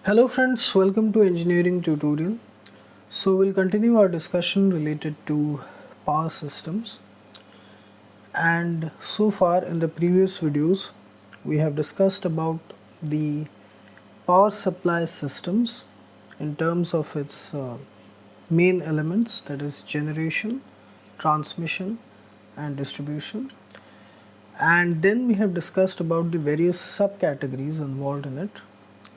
Hello friends, welcome to engineering tutorial. So we'll continue our discussion related to power systems, and so far in the previous videos we have discussed about the power supply systems in terms of its main elements, that is generation, transmission and distribution, and then we have discussed about the various subcategories involved in it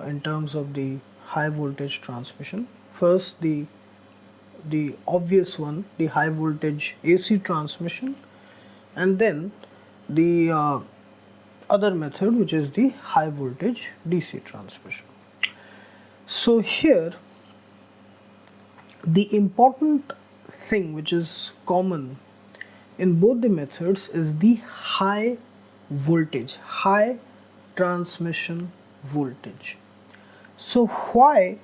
in terms of the high voltage transmission. First, the obvious one, the high voltage AC transmission, and then the other method, which is the high voltage DC transmission. So here the important thing which is common in both the methods is the high voltage, high transmission voltage. So why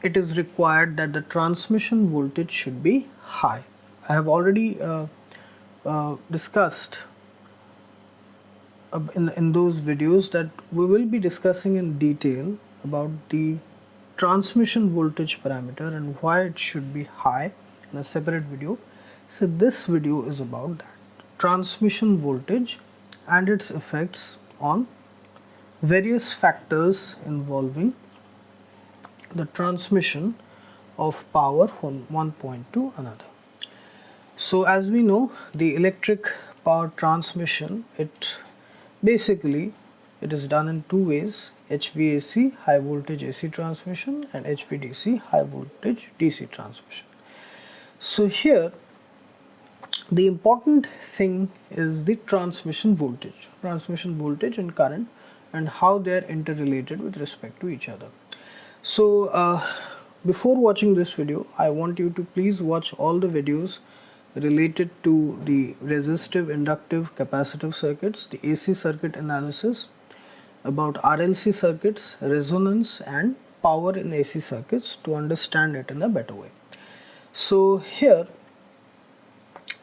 it is required that the transmission voltage should be high? I have already discussed in those videos that we will be discussing in detail about the transmission voltage parameter and why it should be high in a separate video. So this video is about that, transmission voltage and its effects on various factors involving the transmission of power from one point to another. So as we know, the electric power transmission, it is done in two ways: HVAC, high voltage AC transmission, and HVDC, high voltage DC transmission. So here the important thing is the transmission voltage and current, and how they are interrelated with respect to each other. So before watching this video, I want you to please watch all the videos related to the resistive, inductive, capacitive circuits, the AC circuit analysis, about RLC circuits, resonance and power in AC circuits, to understand it in a better way. So here,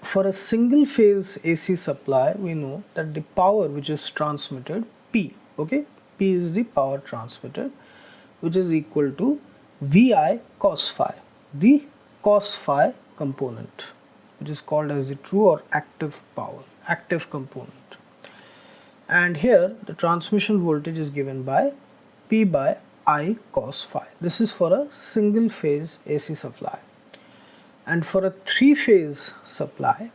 for a single phase AC supply, we know that the power which is transmitted, P, okay, P is the power transmitted, which is equal to VI cos phi, the cos phi component, which is called as the true or active power, active component. And here the transmission voltage is given by P by I cos phi. This is for a single phase AC supply. And for a three phase supply,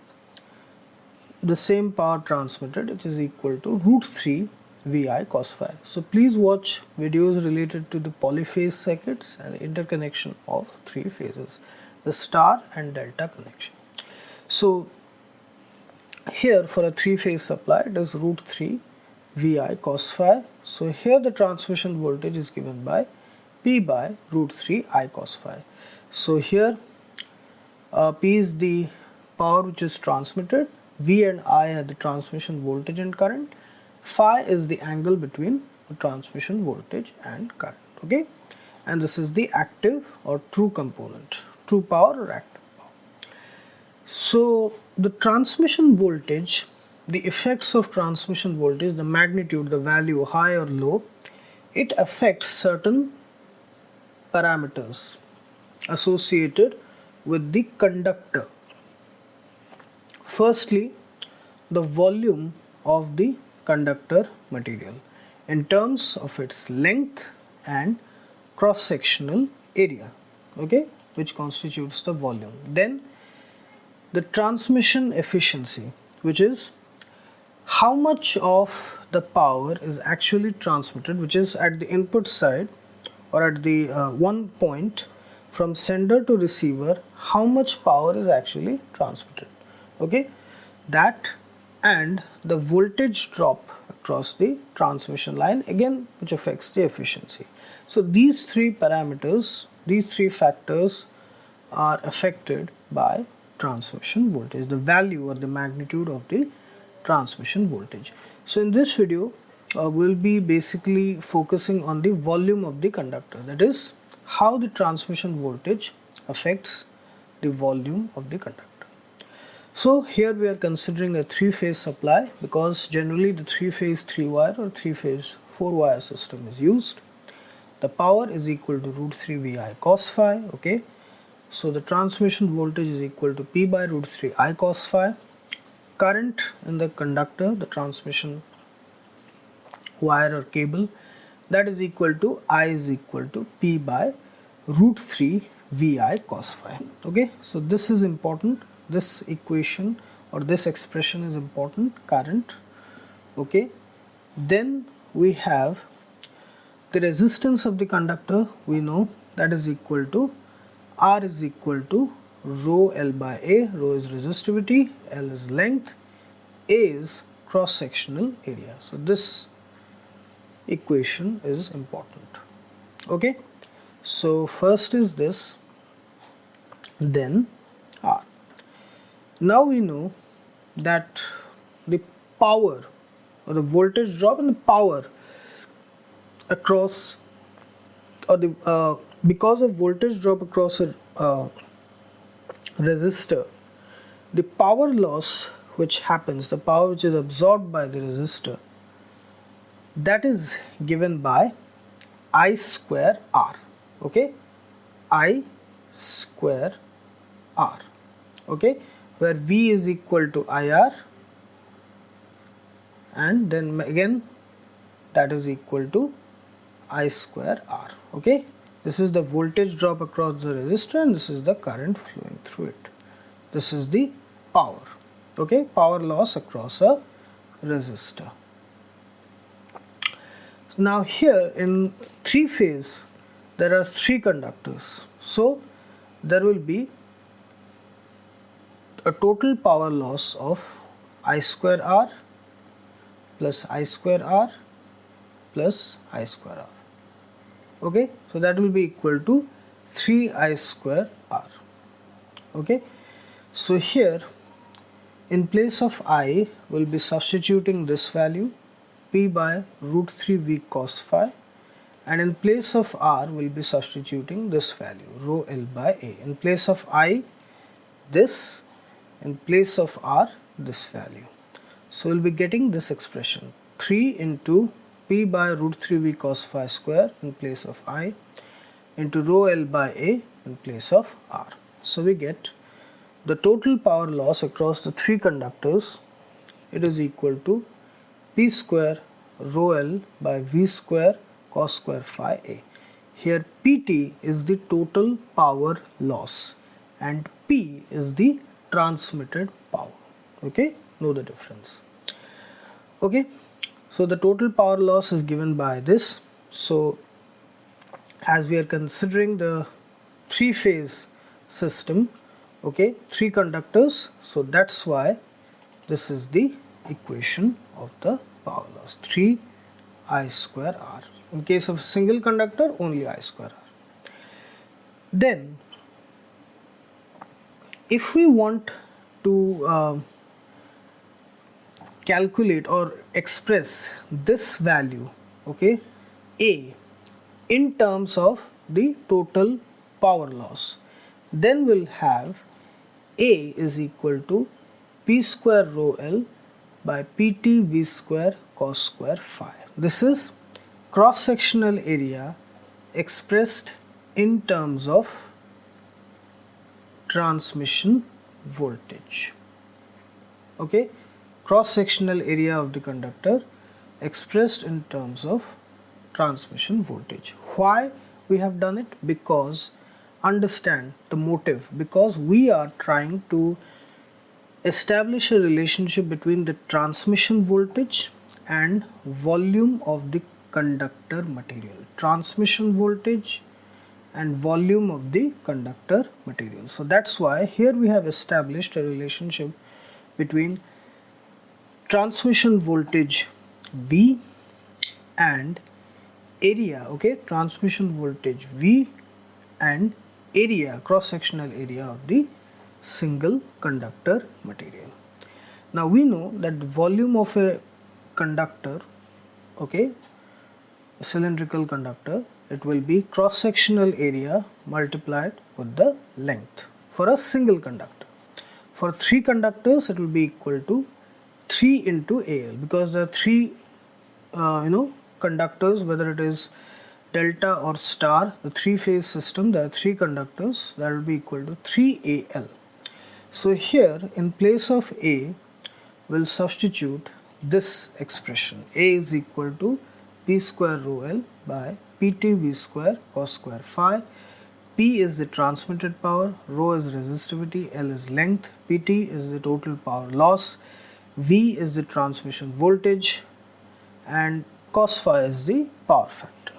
the same power transmitted, which is equal to root 3 VI cos phi. So please watch videos related to the polyphase circuits and the interconnection of three phases, the star and delta connection. So here for a three phase supply, it is root 3 VI cos phi. So here the transmission voltage is given by P by root 3 I cos phi. So here P is the power which is transmitted, V and I are the transmission voltage and current, phi is the angle between the transmission voltage and current, okay, and this is the active or true component, true power or active power. So the transmission voltage, the effects of transmission voltage, the magnitude, the value, high or low, it affects certain parameters associated with the conductor. Firstly, the volume of the conductor material in terms of its length and cross-sectional area, okay, which constitutes the volume. Then the transmission efficiency, which is how much of the power is actually transmitted, which is at the input side or at the one point from sender to receiver, how much power is actually transmitted, okay, that, and the voltage drop across the transmission line, again, which affects the efficiency. So these three parameters, these three factors are affected by transmission voltage, the value or the magnitude of the transmission voltage. So in this video we'll be basically focusing on the volume of the conductor, that is how the transmission voltage affects the volume of the conductor. So here we are considering a three-phase supply, because generally the three-phase 3-wire or three-phase 4-wire system is used. The power is equal to root 3 VI cos phi. Okay, so the transmission voltage is equal to P by root 3 I cos phi. Current in the conductor, the transmission wire or cable, that is equal to I is equal to P by root 3 VI cos phi. Okay, so this is important. This equation or this expression is important, current. Okay, then we have the resistance of the conductor. We know that is equal to R is equal to rho L by A. Rho is resistivity, L is length, A is cross sectional area. So this equation is important. Okay, so first is this, then R. Now we know that the power or the voltage drop and the power across, or the because of voltage drop across a resistor, the power loss which happens, the power which is absorbed by the resistor, that is given by I square R. Okay, I square R. Okay, where V is equal to IR, and then again that is equal to I square R. Okay, this is the voltage drop across the resistor and this is the current flowing through it. This is the power. Okay, power loss across a resistor. Now here in 3-phase there are 3 conductors, so there will be a total power loss of I square R plus I square R plus I square R. Okay, so that will be equal to 3I square R. Okay, so here in place of I will be substituting this value P by root 3 V cos phi, and in place of R will be substituting this value rho L by A. In place of I this, in place of R this value. So we'll be getting this expression 3 into P by root 3 V cos phi square in place of I into rho L by A in place of R. So we get the total power loss across the 3 conductors. It is equal to P square rho L by V square cos square phi A. Here PT is the total power loss and P is the transmitted power. Okay, know the difference. Okay, so the total power loss is given by this. So as we are considering the 3-phase system, okay, 3 conductors, so that's why this is the equation of the power loss, 3 I square R. In case of single conductor, only I square R. Then if we want to calculate or express this value, okay, A, in terms of the total power loss, then we'll have A is equal to P square rho L by PT V square cos square phi. This is cross sectional area expressed in terms of transmission voltage. Okay, cross sectional area of the conductor expressed in terms of transmission voltage. Why we have done it? Because understand the motive, because we are trying to establish a relationship between the transmission voltage and volume of the conductor material. Transmission voltage and volume of the conductor material. So that's why here we have established a relationship between transmission voltage V and area. Okay, transmission voltage V and area, cross sectional area of the single conductor material. Now we know that the volume of a conductor, okay, a cylindrical conductor, it will be cross sectional area multiplied with the length for a single conductor. For 3 conductors it will be equal to 3 into AL, because there are 3 conductors, whether it is delta or star, the three-phase system, there are three conductors, that will be equal to 3AL. So here in place of A, we'll substitute this expression. A is equal to P square rho L by PT V square cos square phi. P is the transmitted power, rho is resistivity, L is length, PT is the total power loss, V is the transmission voltage, and cos phi is the power factor.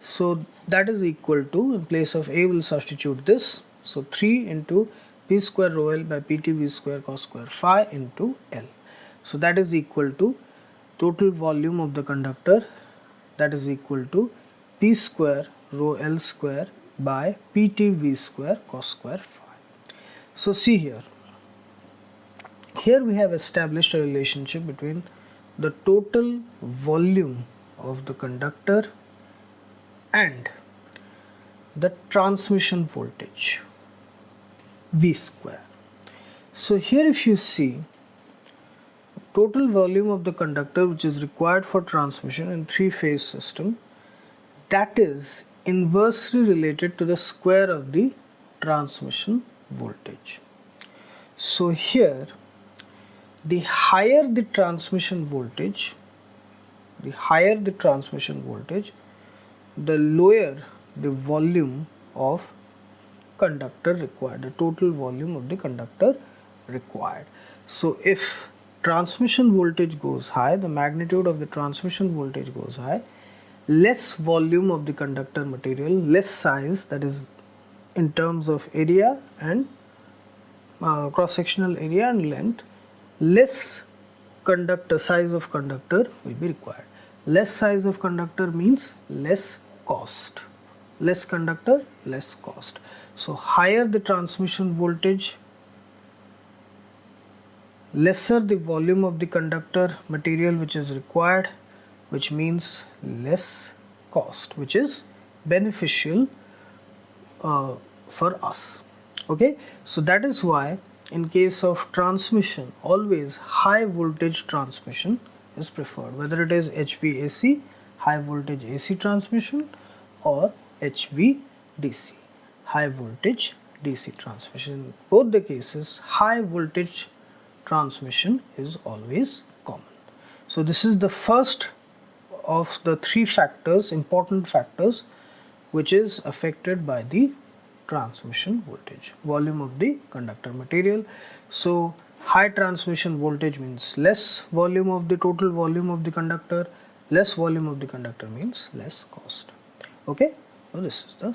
So that is equal to, in place of A, we'll substitute this. So 3 into P square rho L by PT V square cos square phi into L. So that is equal to total volume of the conductor, that is equal to P square rho L square by PT V square cos square phi. So see here. Here we have established a relationship between the total volume of the conductor and the transmission voltage V square. So here if you see, total volume of the conductor which is required for transmission in three-phase system, that is inversely related to the square of the transmission voltage. So here, the higher the transmission voltage, the lower the volume of conductor required, the total volume of the conductor required. So if transmission voltage goes high, the magnitude of the transmission voltage goes high, less volume of the conductor material, less size, that is in terms of area and cross-sectional area and length, less conductor, size of conductor will be required. Less size of conductor means less cost. Less conductor, less cost. So higher the transmission voltage, lesser the volume of the conductor material which is required, which means less cost, which is beneficial for us. Okay, so that is why in case of transmission, always high voltage transmission is preferred, whether it is HVAC, high voltage AC transmission, or HVDC, high voltage DC transmission. In both the cases, high voltage transmission is always common. So this is the first of the three factors, important factors, which is affected by the transmission voltage, volume of the conductor material. So high transmission voltage means less volume of the total volume of the conductor, less volume of the conductor means less cost. Okay, so this is the